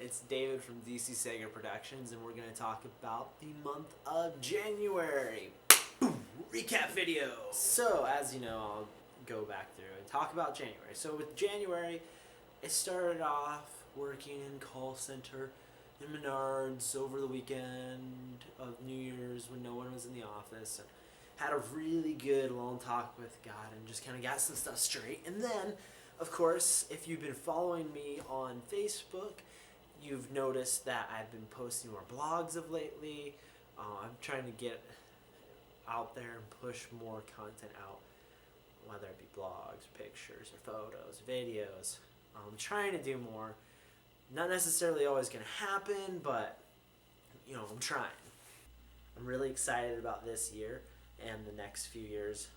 It's David from DCSager Productions, and we're going to talk about the month of January. Boom! Recap video! So, as you know, I'll go back through and talk about January. So with January, it started off working in call center in Menards over the weekend of New Year's when no one was in the office, and had a really good long talk with God and just kind of got some stuff straight. And then, of course, if you've been following me on Facebook, you've noticed that I've been posting more blogs of lately. I'm trying to get out there and push more content out, whether it be blogs, pictures, or photos, videos. I'm trying to do more. Not necessarily always going to happen, but, I'm trying. I'm really excited about this year and the next few years.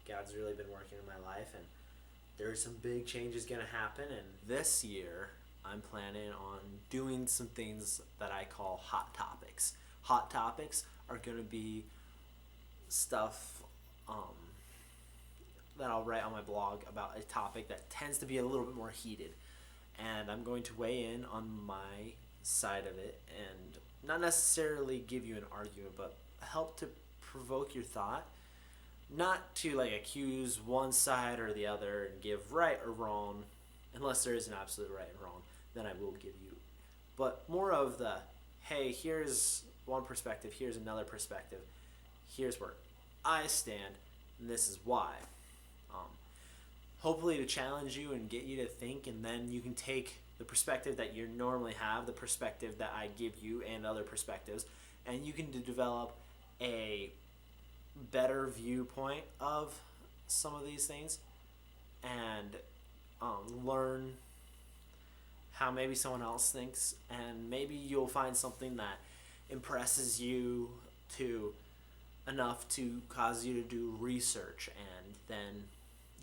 God's really been working in my life, and there's some big changes going to happen. And this year, I'm planning on doing some things that I call hot topics. Hot topics are going to be stuff that I'll write on my blog about a topic that tends to be a little bit more heated. And I'm going to weigh in on my side of it and not necessarily give you an argument, but help to provoke your thought. Not to accuse one side or the other and give right or wrong, unless there is an absolute right and wrong, then I will give you. But more of the, hey, here's one perspective, here's another perspective, here's where I stand, and this is why. Hopefully to challenge you and get you to think, and then you can take the perspective that you normally have, the perspective that I give you, and other perspectives, and you can develop a better viewpoint of some of these things, and learn how maybe someone else thinks, and maybe you'll find something that impresses you to enough to cause you to do research and then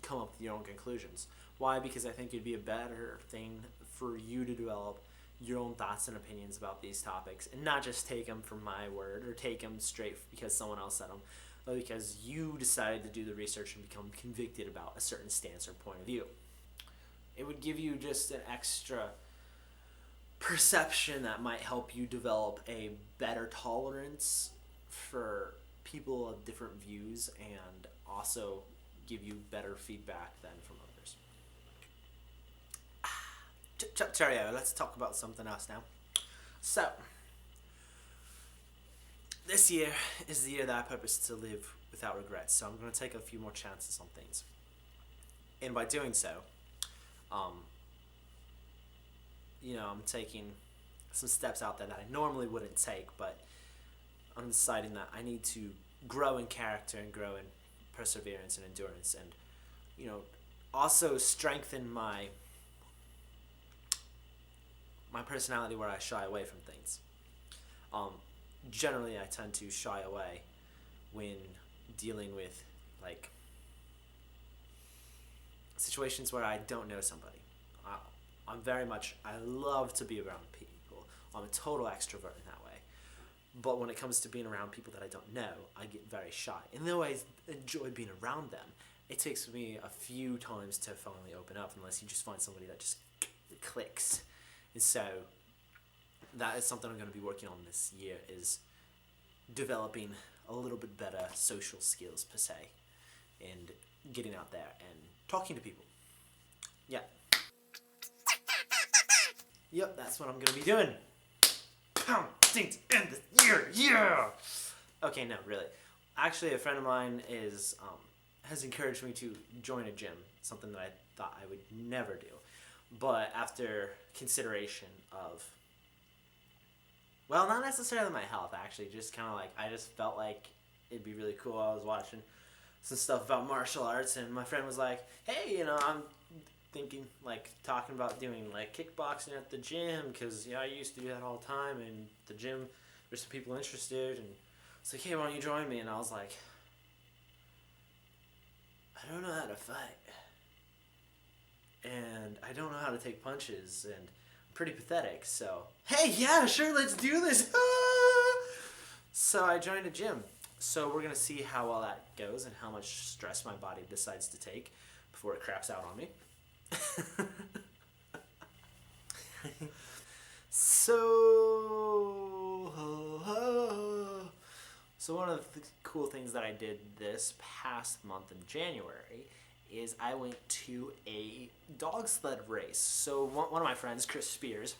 come up with your own conclusions. Why? Because I think it'd be a better thing for you to develop your own thoughts and opinions about these topics, and not just take them from my word or take them straight because someone else said them, but because you decided to do the research and become convicted about a certain stance or point of view. It would give you just an extra perception that might help you develop a better tolerance for people of different views, and also give you better feedback than from others. Sorry, let's talk about something else now. So, this year is the year that I purpose to live without regrets, so I'm going to take a few more chances on things. And by doing so, I'm taking some steps out there that I normally wouldn't take, but I'm deciding that I need to grow in character and grow in perseverance and endurance, and also strengthen my personality where I shy away from things. Generally I tend to shy away when dealing with situations where I don't know somebody. I love to be around people. I'm a total extrovert in that way. But when it comes to being around people that I don't know, I get very shy. And though I enjoy being around them, it takes me a few times to finally open up, unless you just find somebody that just clicks. And so that is something I'm going to be working on this year, is developing a little bit better social skills per se, and getting out there and talking to people. Yeah. Yep, that's what I'm going to be doing. Things to end the year, yeah! Okay, no, really. Actually, a friend of mine has encouraged me to join a gym, something that I thought I would never do. But after consideration of, well, not necessarily my health, actually, just kind of I just felt like it'd be really cool. I was watching some stuff about martial arts, and my friend was like, hey, I'm thinking, talking about doing, kickboxing at the gym, because, I used to do that all the time, and the gym, there's some people interested, and it's like, hey, why don't you join me? And I was like, I don't know how to fight, and I don't know how to take punches, and I'm pretty pathetic, so, hey, yeah, sure, let's do this! So I joined a gym. So we're going to see how well that goes and how much stress my body decides to take before it craps out on me. So one of the cool things that I did this past month in January is I went to a dog sled race. So one of my friends, Chris Spears,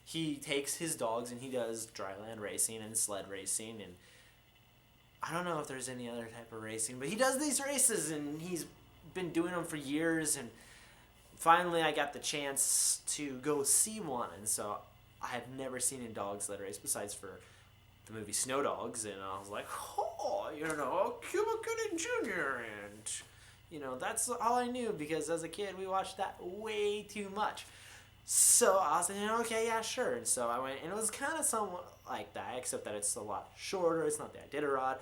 he takes his dogs and he does dryland racing and sled racing, and I don't know if there's any other type of racing, but he does these races and he's been doing them for years, and finally I got the chance to go see one. And so I have never seen a dog sled race besides for the movie Snow Dogs, and I was like, oh, Cuba Gooding Jr., and that's all I knew because as a kid we watched that way too much. So I was thinking, okay, yeah, sure. And so I went, and it was kind of somewhat like that, except that it's a lot shorter. It's not the Iditarod,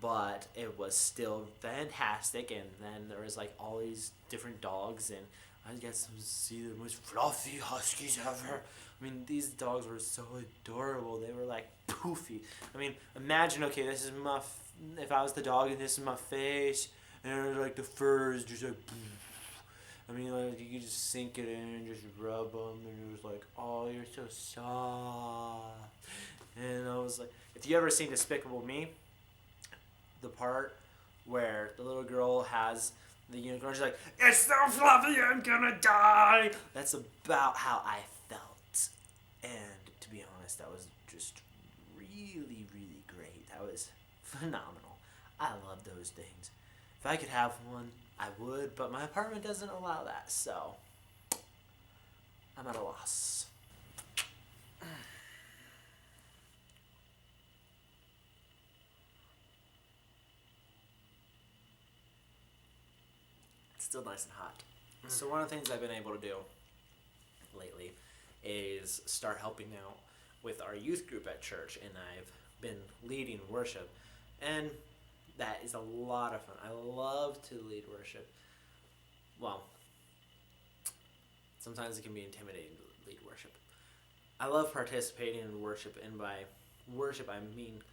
but it was still fantastic. And then there was like all these different dogs, and I got to see the most fluffy huskies ever. I mean, these dogs were so adorable. They were like poofy. I mean, imagine, okay, this is if I was the dog and this is my face, and like the fur is just like, I mean, like, you could just sink it in and just rub them, and it was like, oh, you're so soft. And I was like, if you ever seen Despicable Me, the part where the little girl has the unicorn, she's like, it's so fluffy, I'm gonna die. That's about how I felt. And to be honest, that was just really, really great. That was phenomenal. I love those things. If I could have one, I would, but my apartment doesn't allow that, so I'm at a loss. It's still nice and hot. So one of the things I've been able to do lately is start helping out with our youth group at church, and I've been leading worship, and that is a lot of fun. I love to lead worship. Well, sometimes it can be intimidating to lead worship. I love participating in worship, and by worship I mean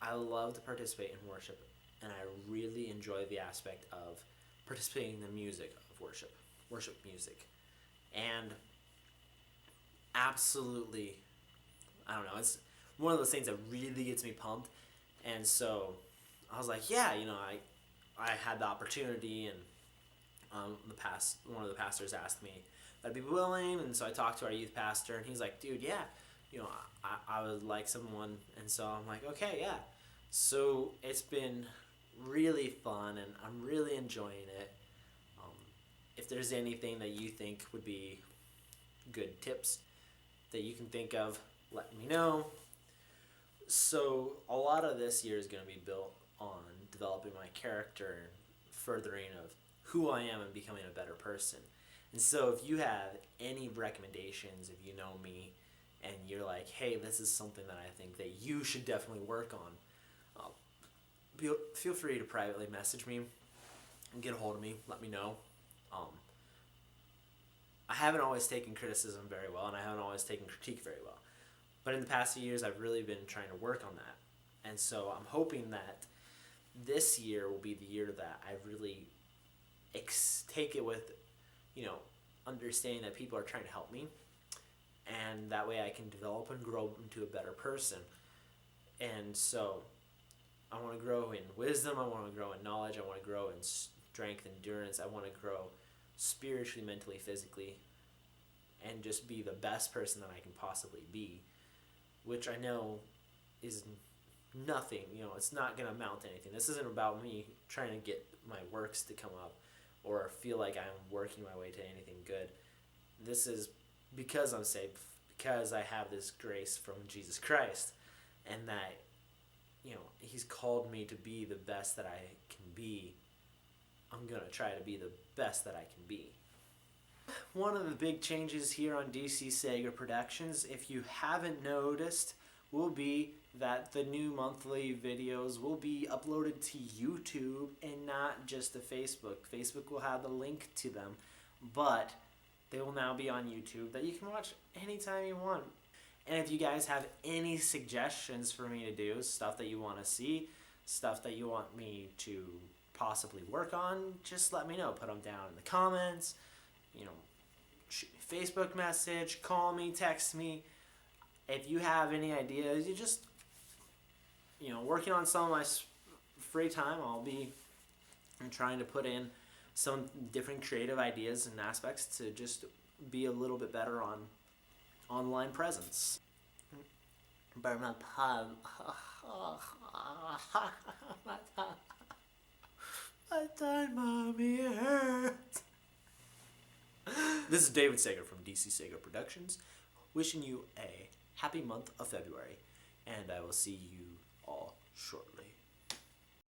I love to participate in worship, and I really enjoy the aspect of participating in the music of worship music. And absolutely, I don't know, it's one of those things that really gets me pumped. And so I was like, yeah, I had the opportunity, and one of the pastors asked me if I'd be willing, and so I talked to our youth pastor, and he's like, dude, yeah, I would like someone. And so I'm like, okay, yeah. So it's been really fun, and I'm really enjoying it. If there's anything that you think would be good tips that you can think of, let me know. So a lot of this year is going to be built on developing my character and furthering of who I am and becoming a better person. And so if you have any recommendations, if you know me and you're like, hey, this is something that I think that you should definitely work on, feel free to privately message me and get a hold of me. Let me know. I haven't always taken criticism very well, and I haven't always taken critique very well. But in the past few years, I've really been trying to work on that. And so I'm hoping that this year will be the year that I really take it with, understanding that people are trying to help me. And that way I can develop and grow into a better person. And so I want to grow in wisdom. I want to grow in knowledge. I want to grow in strength, endurance. I want to grow spiritually, mentally, physically, and just be the best person that I can possibly be, which I know is nothing, it's not going to amount to anything. This isn't about me trying to get my works to come up or feel like I'm working my way to anything good. This is because I'm saved, because I have this grace from Jesus Christ, and that, he's called me to be the best that I can be. I'm going to try to be the best that I can be. One of the big changes here on DCSager Productions, if you haven't noticed, will be that the new monthly videos will be uploaded to YouTube and not just to Facebook. Facebook will have the link to them, but they will now be on YouTube that you can watch anytime you want. And if you guys have any suggestions for me to do, stuff that you want to see, stuff that you want me to possibly work on, just let me know. Put them down in the comments. Facebook message, call me, text me. If you have any ideas, you just, working on some of my free time, I'm trying to put in some different creative ideas and aspects to just be a little bit better on online presence. Burn my palm. My time, mommy, it hurts. This is David Sager from DCSager Productions, wishing you a happy month of February, and I will see you all shortly.